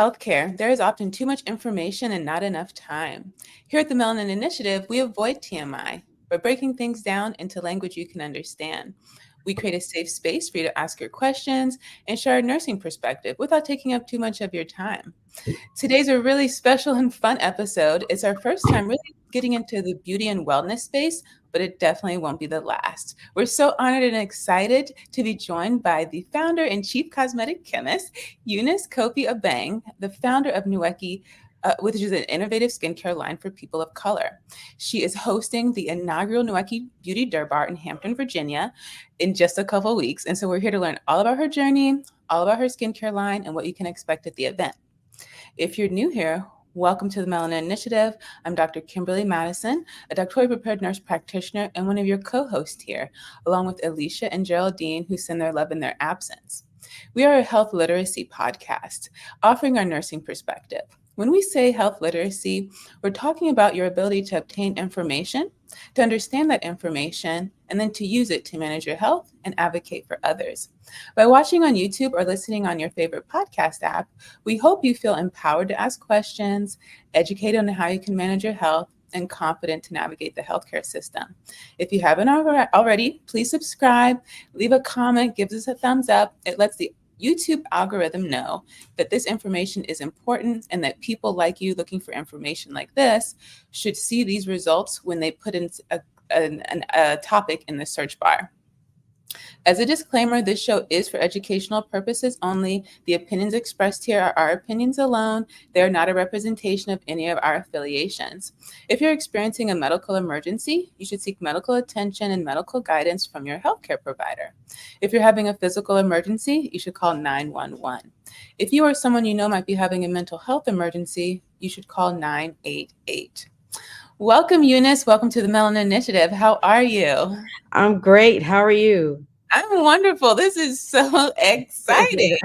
healthcare, there is often too much information and not enough time. Here at the Melanin Initiative, we avoid TMI by breaking things down into language you can understand. We create a safe space for you to ask your questions and share a nursing perspective without taking up too much of your time. Today's a really special and fun episode. It's our first time really getting into the beauty and wellness space, but it definitely won't be the last. We're so honored and excited to be joined by the founder and chief cosmetic chemist, Eunice Cofie-Obeng, the founder of Nuekie, which is an innovative skincare line for people of color. She is hosting the inaugural Nuekie Beauty Durbar in Hampton, Virginia in just a couple weeks. And so we're here to learn all about her journey, all about her skincare line, and what you can expect at the event. If you're new here, welcome to the Melanin Initiative. I'm Dr. Kimberly Madison, a doctorally prepared nurse practitioner and one of your co-hosts here, along with Alicia and Geraldine, who send their love in their absence. We are a health literacy podcast, offering our nursing perspective. When we say health literacy, we're talking about your ability to obtain information, to understand that information, and then to use it to manage your health and advocate for others. By watching on YouTube or listening on your favorite podcast app, we hope you feel empowered to ask questions, educated on how you can manage your health, and confident to navigate the healthcare system. If you haven't already, please subscribe, leave a comment, give us a thumbs up. It lets the YouTube algorithm know that this information is important and that people like you looking for information like this should see these results when they put in a topic in the search bar. As a disclaimer, this show is for educational purposes only. The opinions expressed here are our opinions alone. They are not a representation of any of our affiliations. If you're experiencing a medical emergency, you should seek medical attention and medical guidance from your healthcare provider. If you're having a physical emergency, you should call 911. If you or someone you know might be having a mental health emergency, you should call 988. Welcome, Eunice. Welcome to the Melanin Initiative. How are you? I'm great. How are you? I'm wonderful. This is so exciting.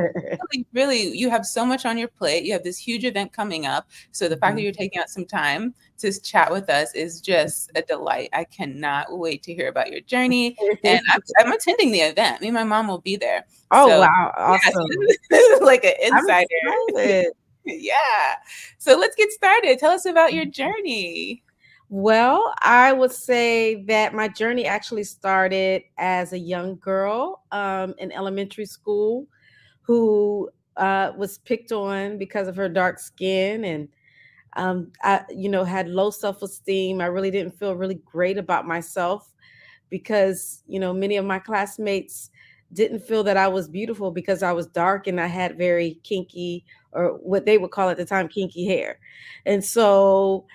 Really, you have so much on your plate. You have this huge event coming up. So the fact that you're taking out some time to chat with us is just a delight. I cannot wait to hear about your journey. And I'm attending the event. Me and my mom will be there. Oh, So, wow. yes, Awesome. this is like an I'm insider. excited. Yeah. So let's get started. Tell us about your journey. Well, I would say that my journey actually started as a young girl in elementary school who was picked on because of her dark skin, and I, had low self-esteem. I really didn't feel really great about myself because, many of my classmates didn't feel that I was beautiful because I was dark and I had very kinky, or what they would call at the time, kinky hair. And so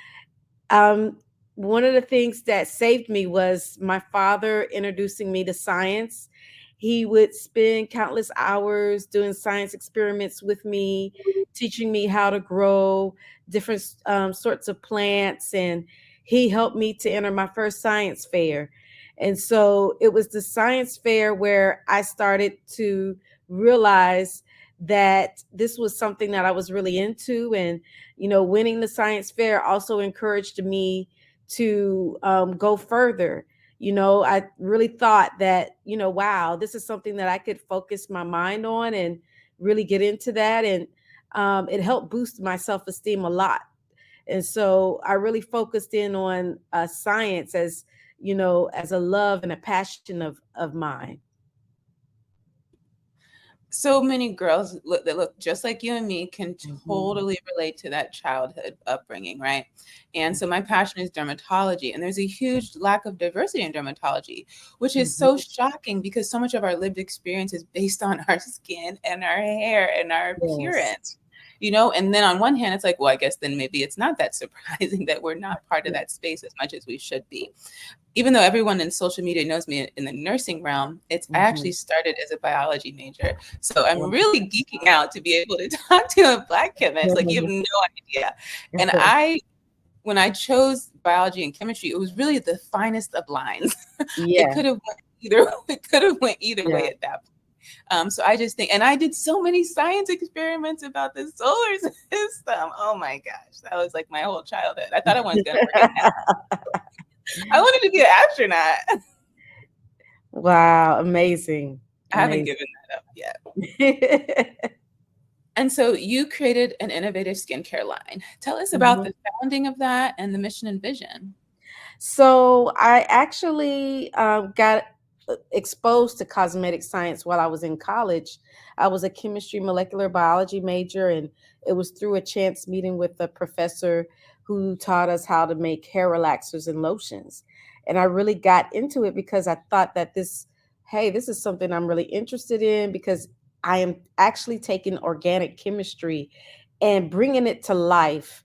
um, one of the things that saved me was my father introducing me to science. He would spend countless hours doing science experiments with me, teaching me how to grow different sorts of plants. And he helped me to enter my first science fair. And so it was the science fair where I started to realize that this was something that I was really into. And winning the science fair also encouraged me to go further. I really thought that, wow, this is something that I could focus my mind on and really get into that. And it helped boost my self-esteem a lot. And so I really focused in on science as, as a love and a passion of mine. So many girls that look just like you and me can totally relate to that childhood upbringing, right? And so my passion is dermatology, and there's a huge lack of diversity in dermatology, which is so shocking because so much of our lived experience is based on our skin and our hair and our appearance. And then on one hand, it's like, well, I guess then maybe it's not that surprising that we're not part of that space as much as we should be. Even though everyone in social media knows me in the nursing realm, I actually started as a biology major. So I'm really geeking out to be able to talk to a Black chemist. Like, you have no idea. And when I chose biology and chemistry, it was really the finest of lines. It could have went either way at that point. So I just think, and I did so many science experiments about the solar system. Oh my gosh, that was like my whole childhood. I thought I was going to forget that. I wanted to be an astronaut. Wow, amazing. I haven't given that up yet. And so you created an innovative skincare line. Tell us about Mhm. the founding of that and the mission and vision. So I actually got exposed to cosmetic science while I was in college. I was a chemistry molecular biology major, and it was through a chance meeting with a professor who taught us how to make hair relaxers and lotions. And I really got into it because I thought that hey, this is something I'm really interested in because I am actually taking organic chemistry and bringing it to life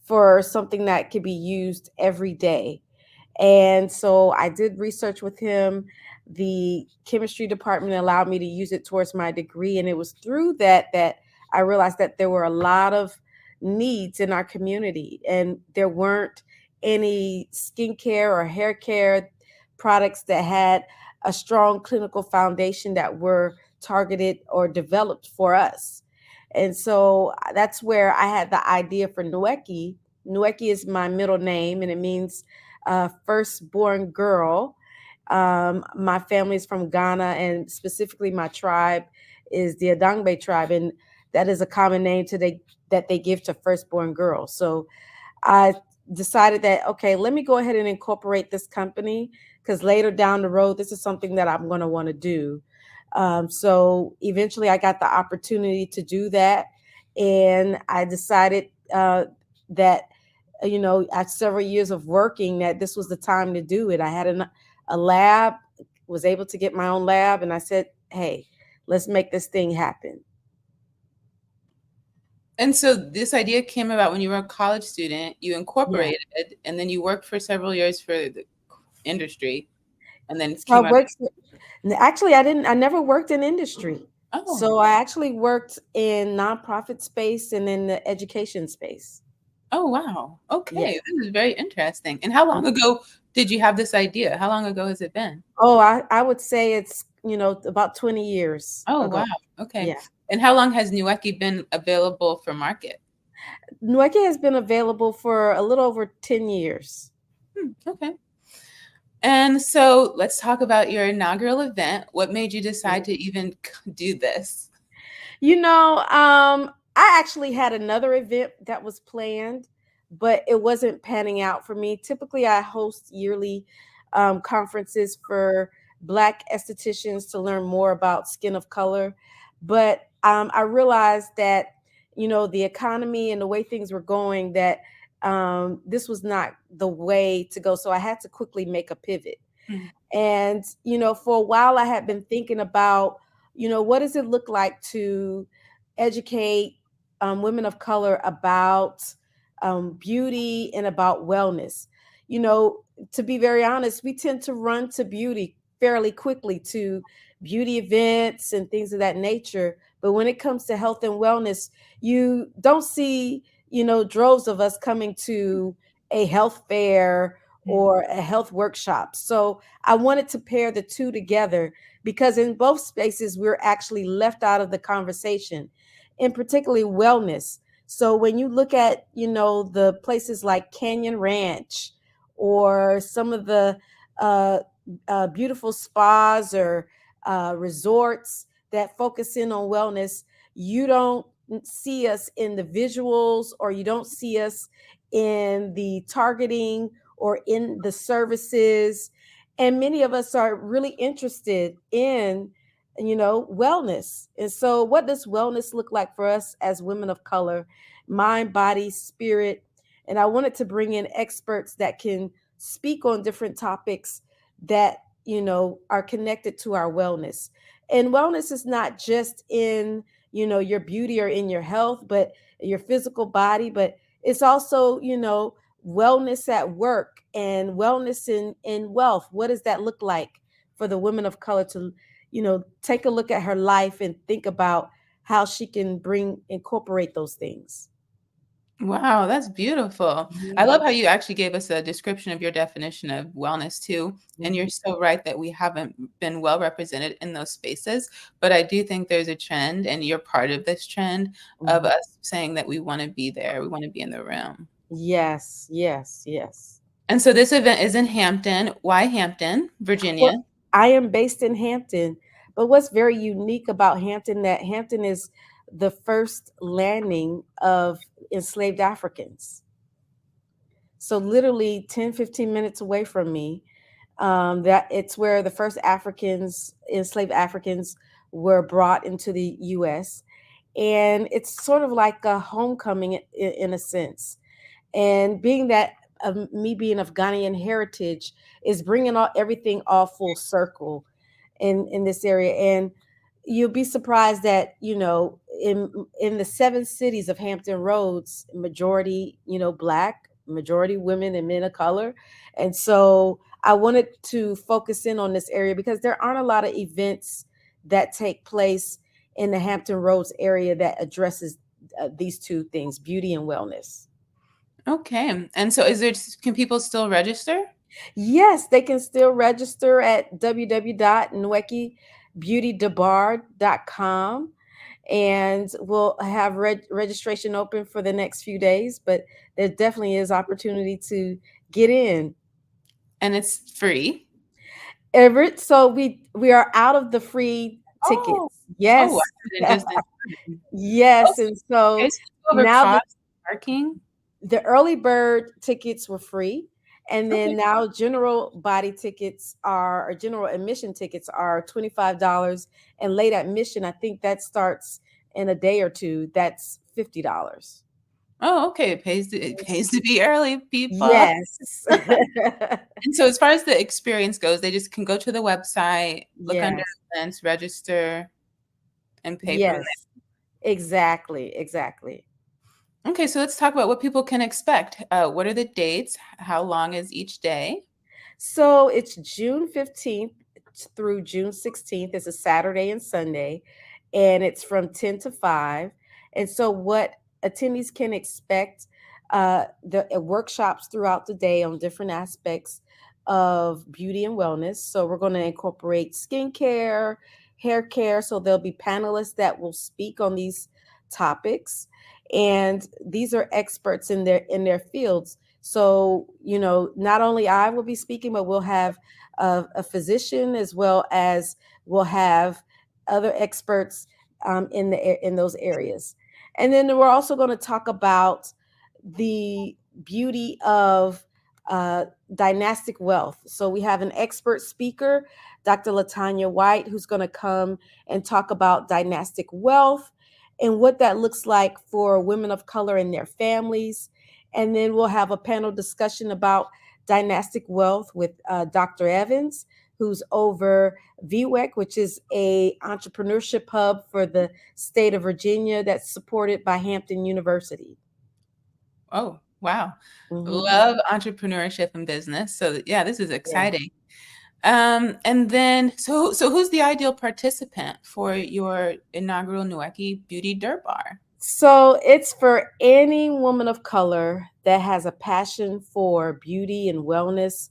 for something that could be used every day. And so I did research with him. The chemistry department allowed me to use it towards my degree. And it was through that I realized that there were a lot of needs in our community, and there weren't any skincare or hair care products that had a strong clinical foundation that were targeted or developed for us. And so that's where I had the idea for Nuekie. Nuekie is my middle name, and it means firstborn girl. My family is from Ghana, and specifically my tribe is the Adangbe tribe, and that is a common name that they give to firstborn girls. So I decided that, okay, let me go ahead and incorporate this company because later down the road, this is something that I'm going to want to do. So eventually, I got the opportunity to do that, and I decided that after several years of working, that this was the time to do it. I had a lab, was able to get my own lab, and I said, hey, let's make this thing happen. And so this idea came about when you were a college student, you Yeah. incorporated, and then you worked for several years for the industry, and then it So I came out. worked. Actually, I never worked in industry. Oh, So I actually worked in nonprofit space and in the education space. oh wow. Yeah. Okay, this is very interesting. And how long ago did you have this idea? How long ago has it been? Oh, I would say it's, about 20 years Oh, ago. wow. Okay. Yeah. And how long has Nueki been available for market? Nueke has been available for a little over 10 years. Okay. And so let's talk about your inaugural event. What made you decide Mhm. to even do this? I actually had another event that was planned, but it wasn't panning out for me. Typically, I host yearly conferences for Black estheticians to learn more about skin of color. But I realized that, the economy and the way things were going, that this was not the way to go. So I had to quickly make a pivot. Mm, And, for a while, I had been thinking about, what does it look like to educate women of color about beauty and about wellness? You know, to be very honest, we tend to run to beauty fairly quickly, to beauty events and things of that nature. But when it comes to health and wellness, you don't see, droves of us coming to a health fair mm. or a health workshop. So I wanted to pair the two together because in both spaces, we're actually left out of the conversation, and particularly wellness. So when you look at, the places like Canyon Ranch or some of the uh, beautiful spas or resorts that focus in on wellness, you don't see us in the visuals, or you don't see us in the targeting or in the services. And many of us are really interested in, wellness. And so, what does wellness look like for us as women of color? Mind, body, spirit. And I wanted to bring in experts that can speak on different topics that, are connected to our wellness. And wellness is not just in, your beauty or in your health, but your physical body, but it's also, wellness at work and wellness in wealth. What does that look like for the women of color to, take a look at her life and think about how she can incorporate those things? Wow, that's beautiful. I Mhm. love how you actually gave us a description of your definition of wellness too. And you're Mhm. so right that we haven't been well represented in those spaces. But I do think there's a trend, and you're part of this trend of Mhm. us saying that we want to be there, we want to be in the room. Yes, yes, yes. And so this event is in Hampton. Why Hampton, Virginia? Well, I am based in Hampton, but what's very unique about Hampton, that Hampton is the first landing of enslaved Africans. So literally 10, 15 minutes away from me, that it's where the first Africans, enslaved Africans, were brought into the U.S. And it's sort of like a homecoming in a sense. And being that me being of Ghanaian heritage is bringing everything all full circle in this area. And you'll be surprised that in the seven cities of Hampton Roads, majority black, majority women and men of color. And so I wanted to focus in on this area because there aren't a lot of events that take place in the Hampton Roads area that addresses these two things, beauty and wellness. Okay. And so can people still register? Yes, they can still register at www.nuekiebeautydebar.com, and we'll have registration open for the next few days, but there definitely is opportunity to get in. And it's free. Everett, so we are out of the free Oh, tickets. oh, Yes. I didn't just in time. Yes, Okay, and so so you over now cost parking? the early bird tickets were free, and Okay. then now general body tickets are, or general admission tickets are $25, and late admission, I think that starts in a day or two, that's $50. Oh, okay. It pays to be early, people. Yes. And so as far as the experience goes, they just can go to the website, look under Yes. events, register, and pay from Yes. Exactly. Exactly. there. Okay, so let's talk about what people can expect. What are the dates? How long is each day? So it's June 15th through June 16th. It's a Saturday and Sunday, and it's from 10 to 5. And so, what attendees can expect, the workshops throughout the day on different aspects of beauty and wellness. So, we're going to incorporate skincare, hair care. So, there'll be panelists that will speak on these topics. And these are experts in their fields. So, not only I will be speaking, but we'll have a physician, as well as we'll have other experts in those areas. And then we're also going to talk about the beauty of uh, dynastic wealth. So we have an expert speaker, Dr. Latanya White, who's going to come and talk about dynastic wealth and what that looks like for women of color and their families. And then we'll have a panel discussion about dynastic wealth with Dr. Evans, who's over VWEC, which is a entrepreneurship hub for the state of Virginia that's supported by Hampton University. Oh, wow. Hmm. Love entrepreneurship and business. So yeah, this is Yeah. exciting. And then so who's the ideal participant for your inaugural Nuekie Beauty Dirt Bar? So it's for any woman of color that has a passion for beauty and wellness,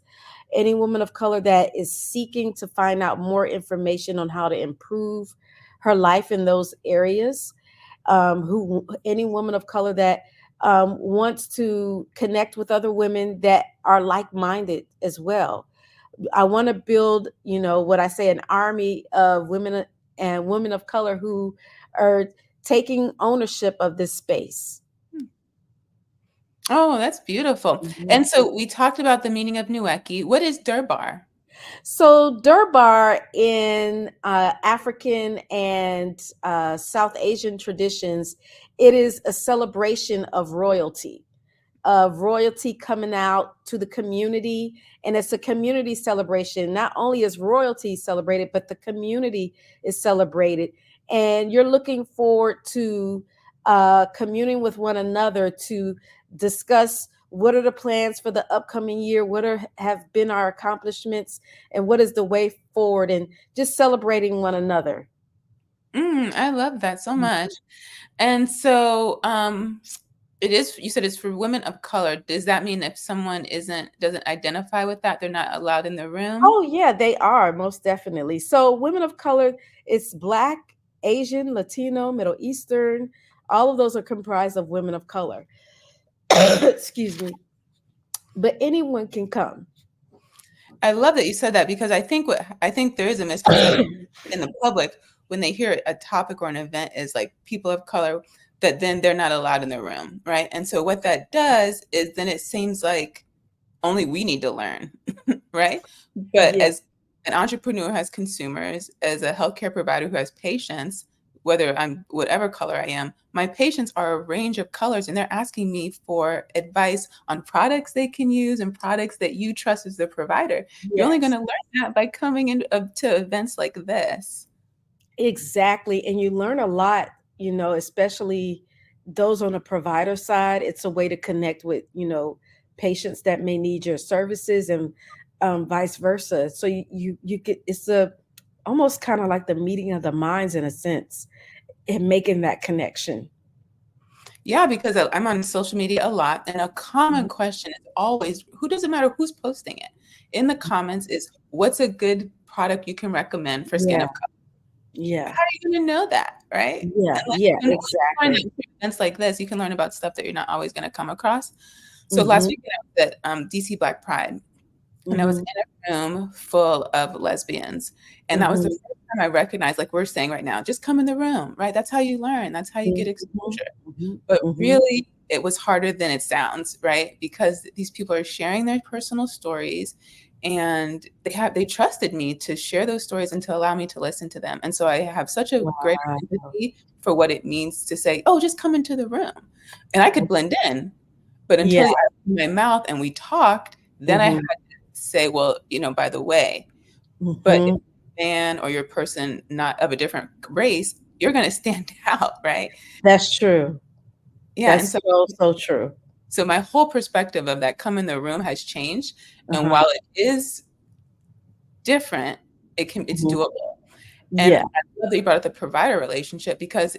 any woman of color that is seeking to find out more information on how to improve her life in those areas. Who Any woman of color that wants to connect with other women that are like-minded as well. I want to build, what I say, an army of women and women of color who are taking ownership of this space. Oh, that's beautiful. Mhm. And so we talked about the meaning of Nuekie. What is Durbar? So Durbar in African and South Asian traditions, it is a celebration of royalty coming out to the community. And it's a community celebration. Not only is royalty celebrated, but the community is celebrated. And you're looking forward to communing with one another to discuss what are the plans for the upcoming year, have been our accomplishments, and what is the way forward, and just celebrating one another. I love that so much. And so you said it's for women of color. Does that mean if someone doesn't identify with that, they're not allowed in the room? Oh, yeah, they are most definitely. So, women of color, it's Black, Asian, Latino, Middle Eastern. All of those are comprised of women of color. Excuse me. But anyone can come. I love that you said that because I think there is a misconception in the public. when they hear a topic or an event is like people of color, that then they're not allowed in the room, right? And so what that does is then it seems like only we need to learn, right? But Yeah. as an entrepreneur who has consumers, as a healthcare provider who has patients, whether I'm whatever color I am, my patients are a range of colors and they're asking me for advice on products they can use and products that you trust as the provider. You're only going Yes. to learn that by coming in to events like this. Exactly. And you learn a lot, especially those on the provider side. It's a way to connect with, patients that may need your services and vice versa. So you get, it's a almost kind of like the meeting of the minds in a sense and making that connection. Yeah, because I'm on social media a lot, and a common Mhm. question is always, who doesn't matter who's posting it. In the comments is, what's a good product you can recommend for skin Yeah. of color? Yeah. How are you going to know that, right? Yeah. Yeah. And once you find Exactly. out events like this, you can learn about stuff that you're not always going to come across. So last Hmm. weekend I was at DC Black Pride, and I was Hmm. in a room full of lesbians. And that was the Hmm. first time I recognized, like we're saying right now, just come in the room, right? That's how you learn. That's how you get Hmm. exposure. Hmm. But Hmm. really, it was harder than it sounds, right? Because these people are sharing their personal stories and they trusted me to share those stories and to allow me to listen to them. And so I have such a greater Wow. empathy for what it means to say, "Oh, just come into the room." And I could blend in, but until Yeah. I opened my mouth and we talked, then I had Hmm. to say, "Well, by the way, but if Hmm. you're a man or you're a person not of a different race, you're going to stand out, right?" That's true. Yeah, and That's so so true. my whole perspective of that come in the room has changed, and Uh-huh. while it is different, it's Mhm. doable. And I Yeah. love that you brought up the provider relationship because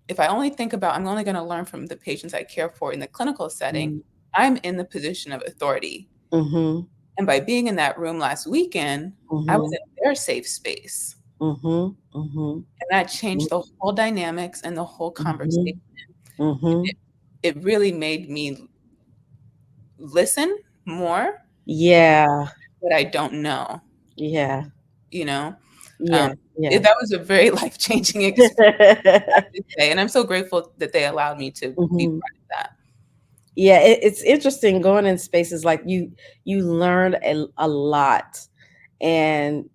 if I only think about I'm only gonna learn from the patients I care for in the clinical setting, Mhm. I'm in the position of authority. Mhm. And by being in that room last weekend, I was Mhm. in their safe space, Mhm. Mhm. and that changed the whole dynamics and the whole conversation. Mhm. Mhm. It it really made me listen more Yeah. what I don't know, Yeah. you know? Um, Yeah. Yeah. that was a very life-changing experience, I have to say, and I'm so grateful that they allowed me to be Mhm. part of that. Yeah, it's interesting going in spaces like you learn a lot. And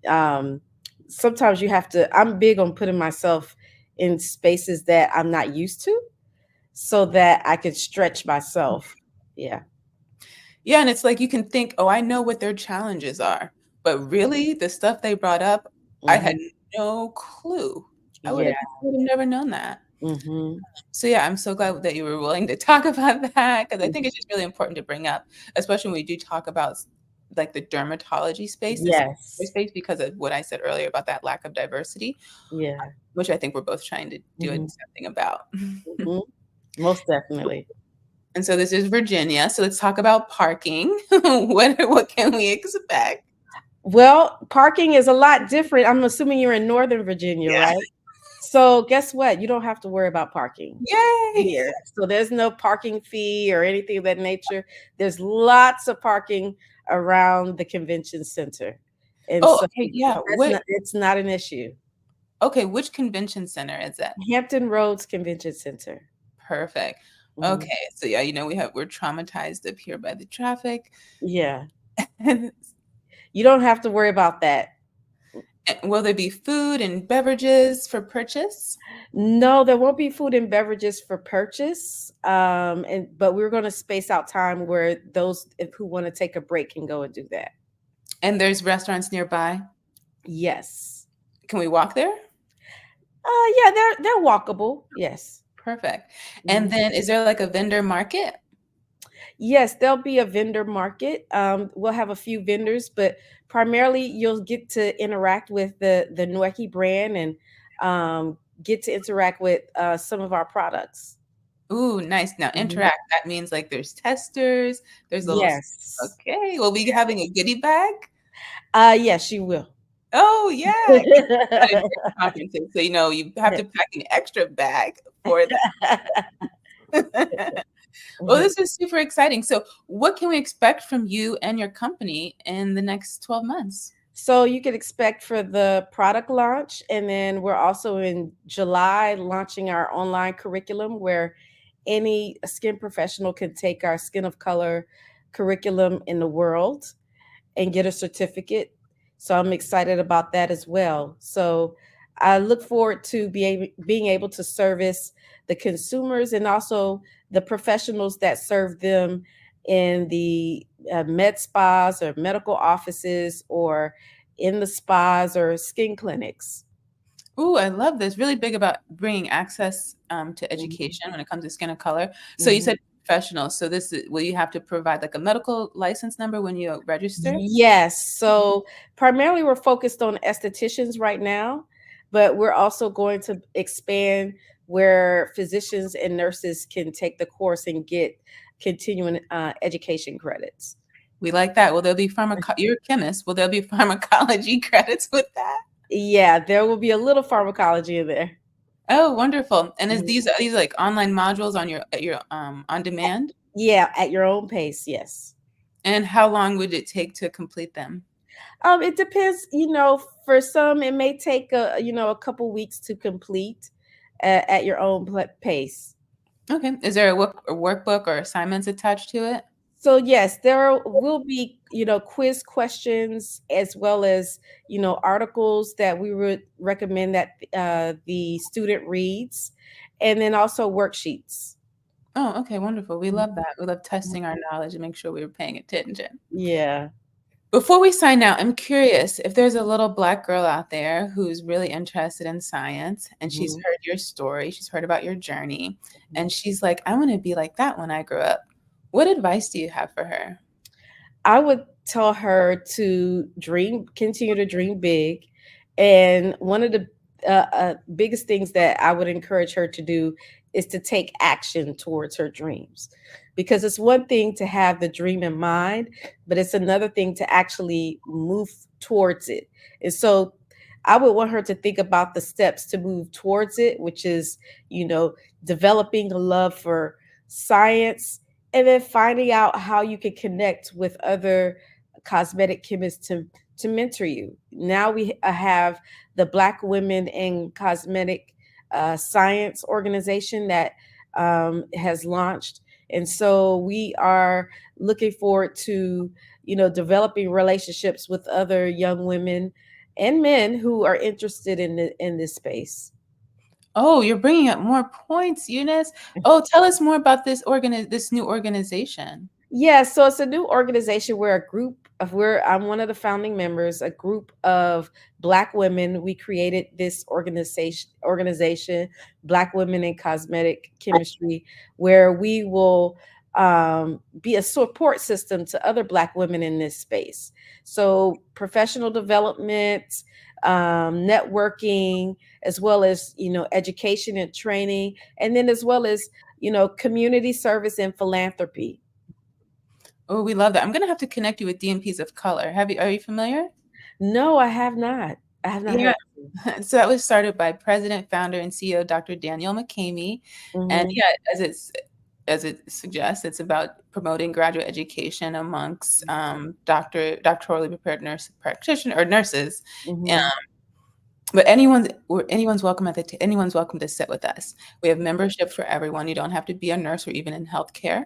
sometimes you have to I'm big on putting myself in spaces that I'm not used to so that I could stretch myself. Yeah. Yeah, and it's like you can think, "Oh, I know what their challenges are," but really, the stuff they brought up, I had Mhm. no clue. Yeah. I would have never known that. Mhm. So, yeah, I'm so glad that you were willing to talk about that because I think Mhm. it's just really important to bring up, especially when we do talk about like the dermatology space, this Yes. space because of what I said earlier about that lack of diversity, Yeah. which I think we're both trying to do Mhm. something about. Mhm. Most definitely. And so this is Virginia. So let's talk about parking. What can we expect? Well, parking is a lot different. I'm assuming you're in Northern Virginia, Yeah. right? So guess what? You don't have to worry about parking Yay. here. So there's no parking fee or anything of that nature. There's lots of parking around the convention center. And Oh, so okay, yeah. it's not an issue. Okay, which convention center is it? Hampton Roads Convention Center. Perfect. Mhm. Okay, so yeah, we're traumatized up here by the traffic. Yeah. You don't have to worry about that. And will there be food and beverages for purchase? No, there won't be food and beverages for purchase. But we're going to space out time where those who want to take a break can go and do that. And there's restaurants nearby. Yes. Can we walk there? Yeah, they're walkable. Yes. Perfect. And Mhm. then is there like a vendor market? Yes, there'll be a vendor market. We'll have a few vendors, but primarily you'll get to interact with the Nuekie brand and get to interact with some of our products. Ooh, nice. Now Mhm. interact, that means like there's testers, there's little Yes. okay, will we be having a goodie bag? Yes, you will. Oh, yeah. At different conferences, so, you have to pack an extra bag for that. Well, Mhm. this is super exciting. So, what can we expect from you and your company in the next 12 months? So you can expect for the product launch, and then we're also in July launching our online curriculum where any skin professional can take our skin of color curriculum in the world and get a certificate. So I'm excited about that as well. So I look forward to being able to service the consumers and also the professionals that serve them in the med spas or medical offices or in the spas or skin clinics. Ooh, I love this. Really big about bringing access to Mhm. education when it comes to skin of color. So you Mhm. said professional. So will you have to provide like a medical license number when you register? Yes. So primarily we're focused on estheticians right now, but we're also going to expand where physicians and nurses can take the course and get continuing education credits. We like that. Will there be you're a chemist. Will there be pharmacology credits with that? Yeah, there will be a little pharmacology in there. Oh, wonderful. And is Mhm. these like online modules on your at your on demand? Yeah, at your own pace. Yes. And how long would it take to complete them? It depends. For some, it may take a couple weeks to complete at your own pace. Okay. Is there a workbook or assignments attached to it? So yes, there will be, quiz questions as well as, articles that we would recommend that the student reads, and then also worksheets. Oh, okay, wonderful. We love that. We love Mhm. testing our knowledge and make sure we were paying attention. Yeah. Before we sign out, I'm curious if there's a little Black girl out there who's really interested in science and she's Mhm. heard your story, she's heard about your journey, Mhm. and she's like, I want to be like that when I grow up. What advice do you have for her? I would tell her to continue to dream big. And one of the biggest things that I would encourage her to do is to take action towards her dreams. Because it's one thing to have the dream in mind, but it's another thing to actually move towards it. And so I would want her to think about the steps to move towards it, which is, you know, developing a love for science and then finding out how you can connect with other cosmetic chemists to mentor you. Now we have the Black Women in Cosmetic Science organization that has launched, and so we are looking forward to developing relationships with other young women and men who are interested in this space. Oh, you're bringing up more points, Eunice. Oh, tell us more about this new organization. Yeah, so it's a new organization. I'm one of the founding members, a group of Black women. We created this organization, Black Women in Cosmetic Chemistry, where we will be a support system to other Black women in this space. So professional development, networking, as well as education and training, and then as well as community service and philanthropy. Oh, we love that. I'm gonna have to connect you with DMPs of Color. Are you familiar? No, I have not. I have not Yeah. heard of it. So that was started by President, Founder, and CEO Dr. Daniel McCamey. And Mhm, yeah, as it suggests, it's about promoting graduate education amongst doctorally prepared nurse practitioner or nurses. mhm. But anyone's welcome anyone's welcome to sit with us. We have membership for everyone. You don't have to be a nurse or even in healthcare.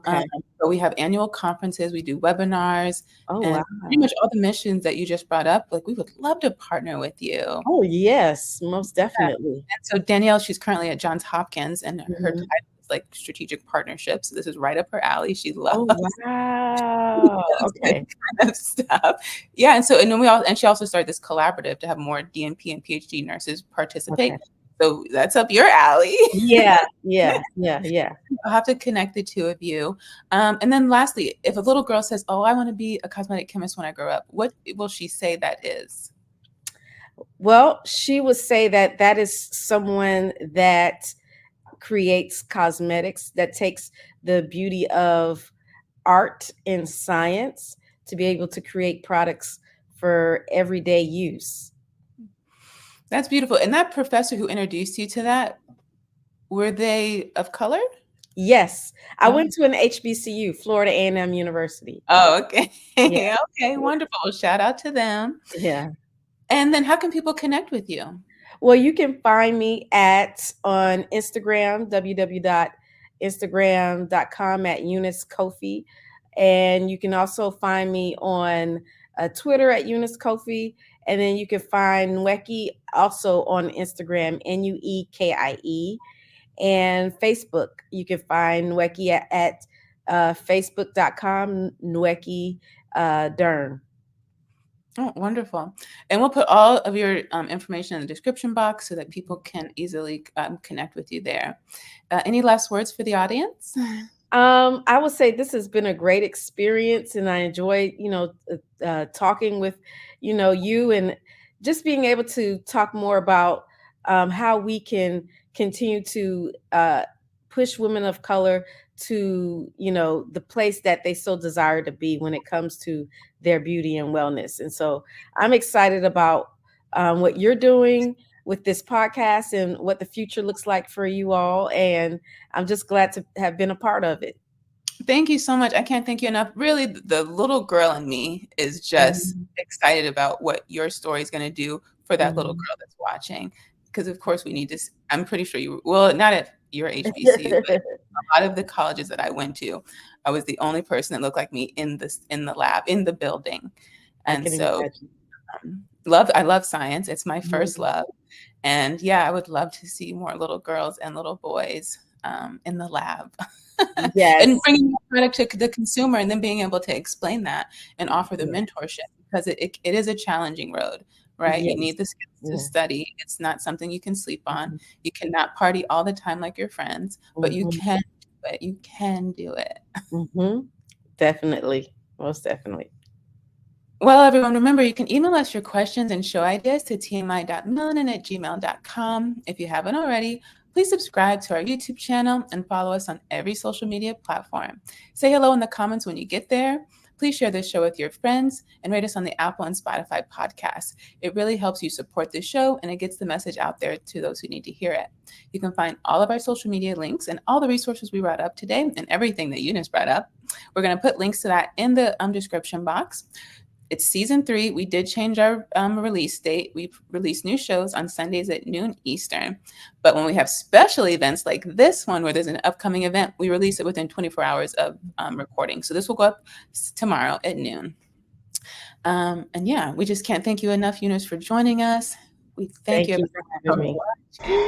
Um, Okay. but we have annual conferences, we do webinars, Oh, and pretty wow. much all the missions that you just brought up, like, we would love to partner with you. Oh, yes, most Yeah, definitely. and so Danielle, she's currently at Johns Hopkins, and her Mhm. title is, like, strategic partnerships, so this is right up her alley. She Oh, loves wow. this Okay, kind of stuff. Yeah, and then she also started this collaborative to have more DNP and PhD nurses okay. participate. So that's up your alley. Yeah, yeah, yeah, yeah. I'll have to connect the two of you. And then lastly, if a little girl says, "Oh, I want to be a cosmetic chemist when I grow up," what will she say that is? Well, she would say that that is someone that creates cosmetics, that takes the beauty of art and science to be able to create products for everyday use. That's beautiful. And that professor who introduced you to that, were they of color? Yes, I Oh, went to an HBCU, Florida A&M University. oh, okay. Yeah, Okay, yeah, wonderful. Well, shout out to them. yeah. And then how can people connect with you? Well, you can find me at on Instagram, www.instagram.com at Eunice Cofie. And you can also find me on Twitter at Eunice Cofie. And then you can find Nuekie also on Instagram, Nuekie. And Facebook, you can find Nuekie at facebook.com, Nuekie Dern. Oh, wonderful. And we'll put all of your information in the description box so that people can easily connect with you there. Any last words for the audience? I would say this has been a great experience, and I enjoy, talking with, you, and just being able to talk more about how we can continue to push women of color to, the place that they so desire to be when it comes to their beauty and wellness. And so I'm excited about what you're doing with this podcast and what the future looks like for you all. And I'm just glad to have been a part of it. Thank you so much. I can't thank you enough. Really, the little girl in me is just Mhm, excited about what your story is going to do for that little mhm. girl that's watching. Because of course we need to. I'm pretty sure you. Well, not at your HBCU, but a lot of the colleges that I went to, I was the only person that looked like me in the lab, in the building, I and can so imagine. I love science. It's my first Mhm. love, and yeah, I would love to see more little girls and little boys in the lab. And Yes, bringing that product to the consumer and then being able to explain that and offer the yeah, mentorship because it is a challenging road, right? You yes, need the skills to yeah. study. It's not something you can sleep on. Mhm, You cannot party all the time like your friends, but you mhm, can do it. You can do it. mhm. Definitely, most definitely. Well, everyone, remember you can email us your questions and show ideas to tmi.melanin@gmail.com. If you haven't already, please subscribe to our YouTube channel and follow us on every social media platform. Say hello in the comments when you get there. Please share this show with your friends and rate us on the Apple and Spotify podcasts. It really helps you support the show and it gets the message out there to those who need to hear it. You can find all of our social media links and all the resources we brought up today and everything that Eunice brought up. We're going to put links to that in the description box. It's season 3. We did change our release date. We release new shows on Sundays at noon Eastern. But when we have special events like this one, where there's an upcoming event, we release it within 24 hours of recording. So this will go up tomorrow at noon. And yeah, we just can't thank you enough, Eunice, for joining us. We thank you Thank you everyone for having for me. watching.